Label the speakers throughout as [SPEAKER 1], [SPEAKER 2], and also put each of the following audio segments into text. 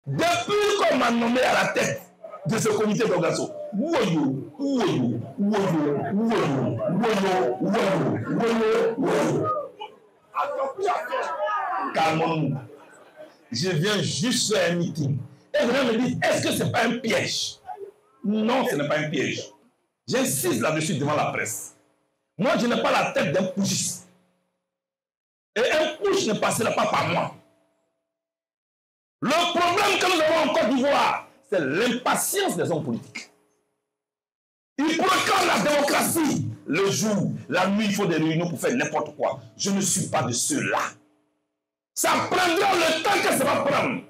[SPEAKER 1] Depuis qu'on m'a nommé à la tête de ce comité d'organisation, calmons-nous. Je viens juste faire un meeting. Et vous me dites, est-ce que ce n'est pas un piège? Non, ce n'est pas un piège. J'insiste là-dessus devant la presse. Moi, je n'ai pas la tête d'un putschiste. Et un putsch ne passera pas par moi. Le problème que nous avons en Côte d'Ivoire, c'est l'impatience des hommes politiques. Ils proclament la démocratie. Le jour, la nuit, il faut des réunions pour faire n'importe quoi. Je ne suis pas de ceux-là. Ça prendra le temps que ça va prendre.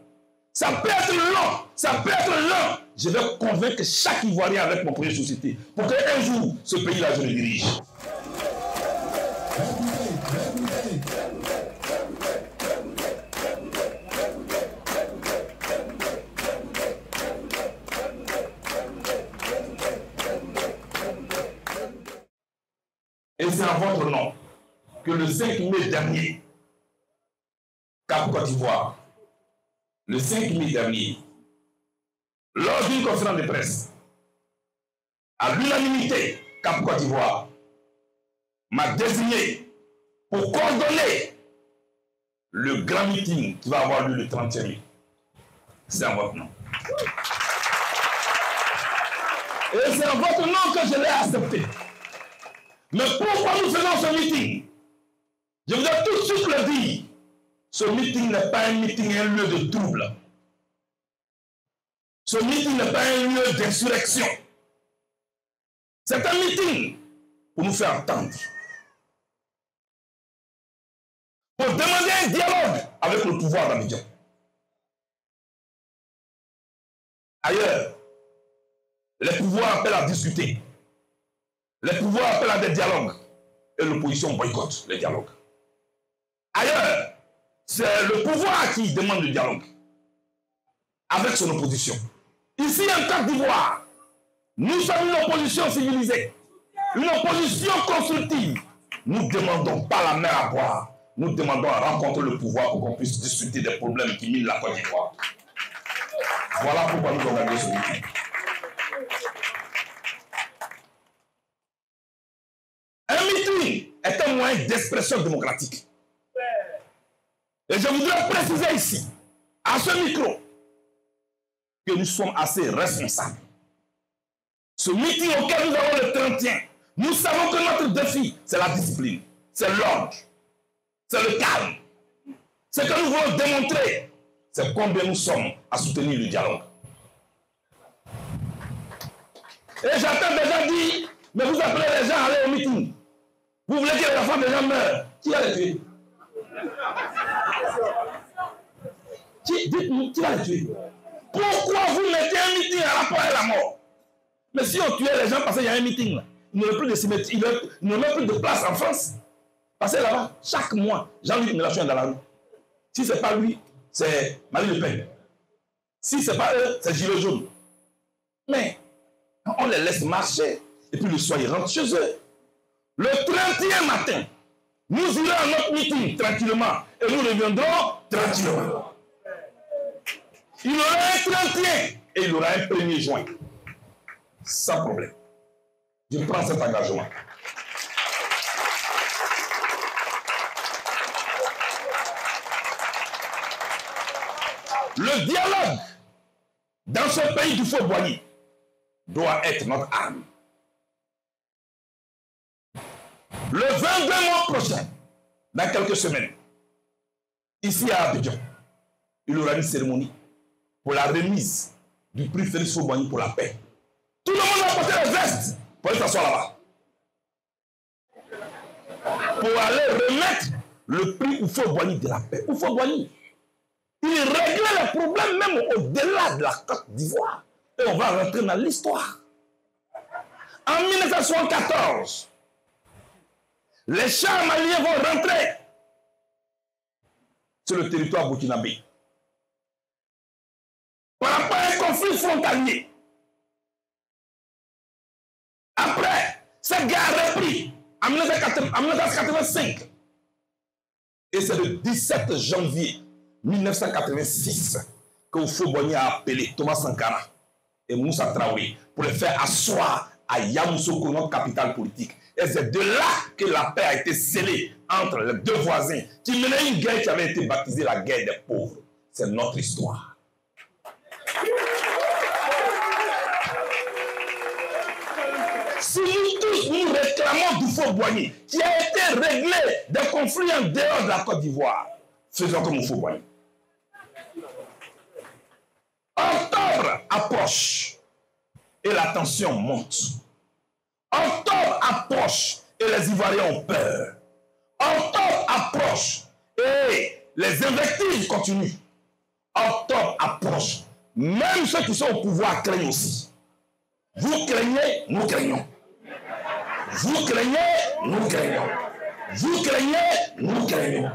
[SPEAKER 1] Ça peut être long, ça peut être long. Je vais convaincre chaque Ivoirien avec mon projet de société pour qu'un jour, ce pays-là, je le dirige. Et c'est en votre nom que le 5 mai dernier, Cap Côte d'Ivoire, le 5 mai dernier, lors d'une conférence de presse, à l'unanimité, Cap Côte d'Ivoire m'a désigné pour coordonner le grand meeting qui va avoir lieu le 31 mai. C'est en votre nom. Et c'est en votre nom que je l'ai accepté. Mais pourquoi nous faisons ce meeting? Je vous ai tout de suite le dire. Ce meeting n'est pas un meeting, un lieu de trouble. Ce meeting n'est pas un lieu d'insurrection. C'est un meeting pour nous faire entendre. Pour demander un dialogue avec le pouvoir d'Abidjan. Ailleurs, les pouvoirs appellent à discuter. Les pouvoirs appellent à des dialogues. Et l'opposition boycotte les dialogues. Ailleurs, c'est le pouvoir qui demande le dialogue. Avec son opposition. Ici, en Côte d'Ivoire, nous sommes une opposition civilisée. Une opposition constructive. Nous ne demandons pas la mer à boire. Nous demandons à rencontrer le pouvoir pour qu'on puisse discuter des problèmes qui minent la Côte d'Ivoire. Voilà pourquoi nous organisons ce meeting. Un meeting est un moyen d'expression démocratique. Et je voudrais préciser ici, à ce micro, que nous sommes assez responsables. Ce meeting auquel nous avons le 31, nous savons que notre défi, c'est la discipline, c'est l'ordre, c'est le calme. Ce que nous voulons démontrer, c'est combien nous sommes à soutenir le dialogue. Et j'entends des gens dire, mais vous appelez les gens à aller au meeting. Vous voulez que les enfants des gens meurent. Qui va les tuer? Dites-nous, qui va les tuer? Pourquoi vous mettez un meeting à rapport à la mort? Mais si on tuait les gens parce qu'il y a un meeting là, il n'y aurait plus de cimetière, il n'y aurait plus de place en France. Parce que là-bas, chaque mois, Jean-Luc Mélenchon est dans la rue. Si ce n'est pas lui, c'est Marine Le Pen. Si ce n'est pas eux, c'est Gilets jaunes. Mais on les laisse marcher et puis le soir, ils rentrent chez eux. Le 31 matin, nous irons à notre meeting tranquillement et nous reviendrons tranquillement. Il y aura un 31 et il y aura un 1er juin. Sans problème. Je prends cet engagement. Le dialogue dans ce pays du Fort-Boigny doit être notre arme. Le 22 mois prochain, dans quelques semaines, ici à Abidjan, il y aura une cérémonie pour la remise du prix Félix Fort-Boigny pour la paix. Tout le monde va porter les vestes pour aller s'asseoir là-bas. Pour aller remettre le prix au Fort-Boigny de la paix. Au Fort-Boigny, il réglait les problèmes même au-delà de la Côte d'Ivoire. Et on va rentrer dans l'histoire. En 1974, les chars maliens vont rentrer sur le territoire burkinabé. Par rapport à un conflit frontalier. Après, cette guerre a repris en 1985. Et c'est le 17 janvier 1986 que Houphouët-Boigny a appelé Thomas Sankara et Moussa Traoré pour les faire asseoir à Yamoussoukro, notre capitale politique. Et c'est de là que la paix a été scellée entre les deux voisins qui menaient une guerre qui avait été baptisée la guerre des pauvres. C'est notre histoire. Si nous tous nous réclamons d'Houphouët-Boigny, qui a été réglé des conflits en dehors de la Côte d'Ivoire, faisons comme Houphouët-Boigny. Octobre approche et la tension monte. Octobre approche et les Ivoiriens ont peur. Octobre approche et les invectives continuent. Octobre approche. Même ceux qui sont au pouvoir craignent aussi. Vous craignez, nous craignons. Vous craignez, nous craignons. Vous craignez, nous craignons.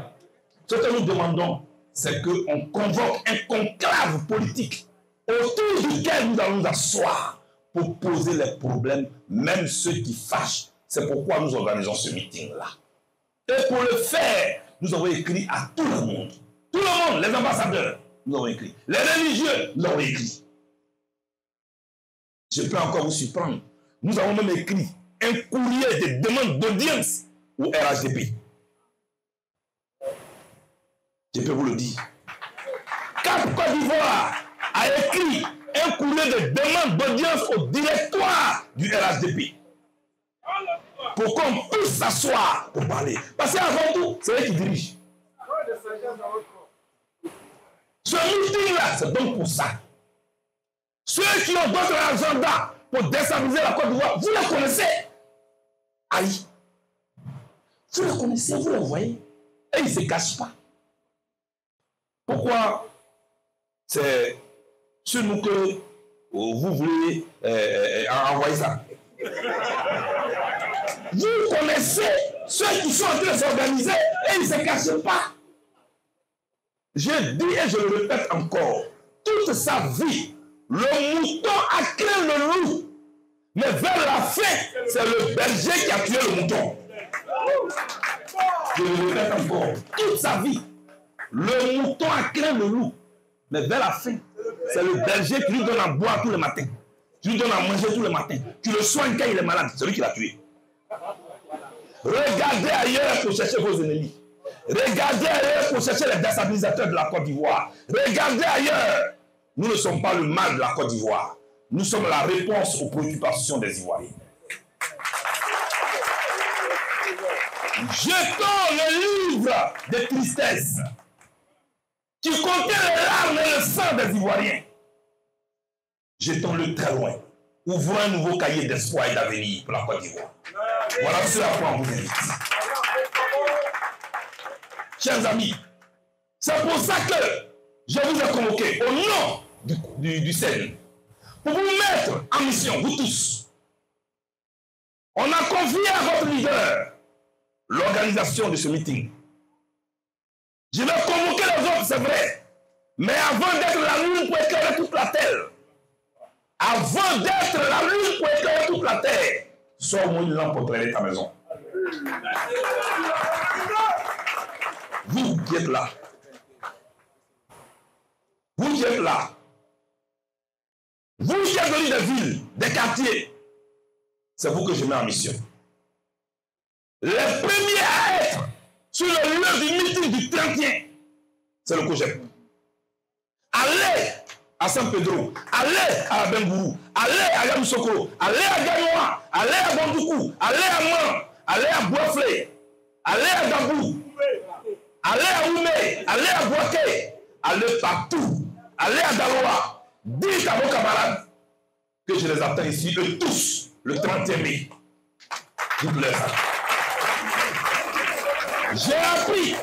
[SPEAKER 1] Ce que nous demandons, c'est qu'on convoque un conclave politique autour duquel nous allons nous asseoir pour poser les problèmes, même ceux qui fâchent. C'est pourquoi nous organisons ce meeting-là. Et pour le faire, nous avons écrit à tout le monde. Tout le monde, les ambassadeurs, nous avons écrit. Les religieux, nous avons écrit. Je peux encore vous surprendre. Nous avons même écrit un courrier de demande d'audience au RHDP. Je peux vous le dire. Cap Côte d'Ivoire a écrit un courrier de demande d'audience au directoire du RHDP. Pour qu'on puisse s'asseoir pour parler. Parce qu'avant tout, c'est eux qui dirigent. Ce meeting-là, c'est donc pour ça. Ceux qui ont d'autres agendas pour déstabiliser la Côte d'Ivoire, vous les connaissez. Aïe. Vous les connaissez, vous les voyez. Et ils ne se cachent pas. Pourquoi c'est sur nous que vous voulez envoyer ça? Vous connaissez ceux qui sont en train de s'organiser et ils ne se cachent pas. Je dis et je le répète encore, toute sa vie, le mouton a créé le loup. Mais vers la fin, c'est le berger qui a tué le mouton. Je le répète encore, toute sa vie, le mouton a créé le loup. Mais vers la fin, c'est le berger qui lui donne à boire tous les matins. Qui lui donne à manger tous les matins. Qui le soigne quand il est malade. C'est lui qui l'a tué. Regardez ailleurs pour chercher vos ennemis. Regardez ailleurs pour chercher les déstabilisateurs de la Côte d'Ivoire. Regardez ailleurs. Nous ne sommes pas le mal de la Côte d'Ivoire. Nous sommes la réponse aux préoccupations des Ivoiriens. Jetons le livre de tristesse qui contient les larmes et le sang des Ivoiriens. Jetons-le très loin. Ouvrons un nouveau cahier d'espoir et d'avenir pour la Côte d'Ivoire. Voilà ce à quoi on vous invite. Chers amis, c'est pour ça que je vous ai convoqué au nom du CEN pour vous mettre en mission, vous tous. On a confié à votre leader l'organisation de ce meeting. Je vais convoquer les autres, c'est vrai. Mais avant d'être la lune pour éclairer toute la terre, avant d'être la lune pour éclairer toute la terre, sors-moi une lampe pour éclairer ta maison. Vous qui êtes là. Vous qui êtes là. Vous qui êtes venus des villes, des quartiers, c'est vous que je mets en mission. Les premiers à être sur le lieu du meeting du 31, c'est le COGEP. Allez à San Pedro, allez à Bengourou, allez à Yamoussoukro, allez à Ganoa, allez à Bandoukou, allez à Man, allez à Boisflé, allez à Gabou, allez à Oumé, allez à Boaké, allez partout, allez à Daloa. Dites à vos camarades que je les attends ici, eux tous, le 31 mai. Dites-leur ça. J'ai appris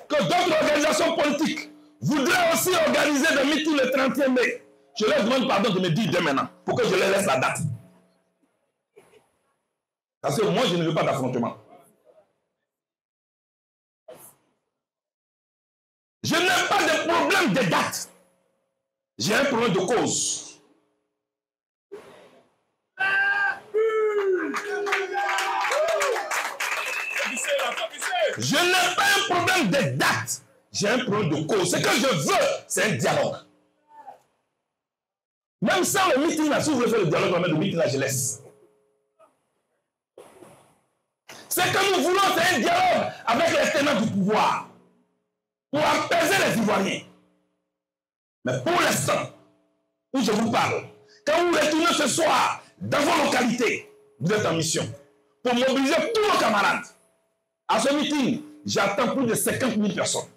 [SPEAKER 1] que d'autres organisations politiques voudraient aussi organiser des meetings le 31 mai. Je leur demande pardon de me dire dès maintenant, pour que je leur laisse la date. Parce que moi, je ne veux pas d'affrontement. Je n'ai pas de problème de date. J'ai un problème de cause. Je n'ai pas un problème de date. J'ai un problème de cause. Ce que je veux, c'est un dialogue. Même sans le meeting, là, si vous voulez faire le dialogue, le meeting, là, je laisse. Ce que nous voulons, c'est un dialogue avec les tenants du pouvoir pour apaiser les Ivoiriens. Mais pour l'instant, où je vous parle, quand vous retournez ce soir dans vos localités, vous êtes en mission pour mobiliser tous nos camarades. À ce meeting, j'attends plus de 50 000 personnes.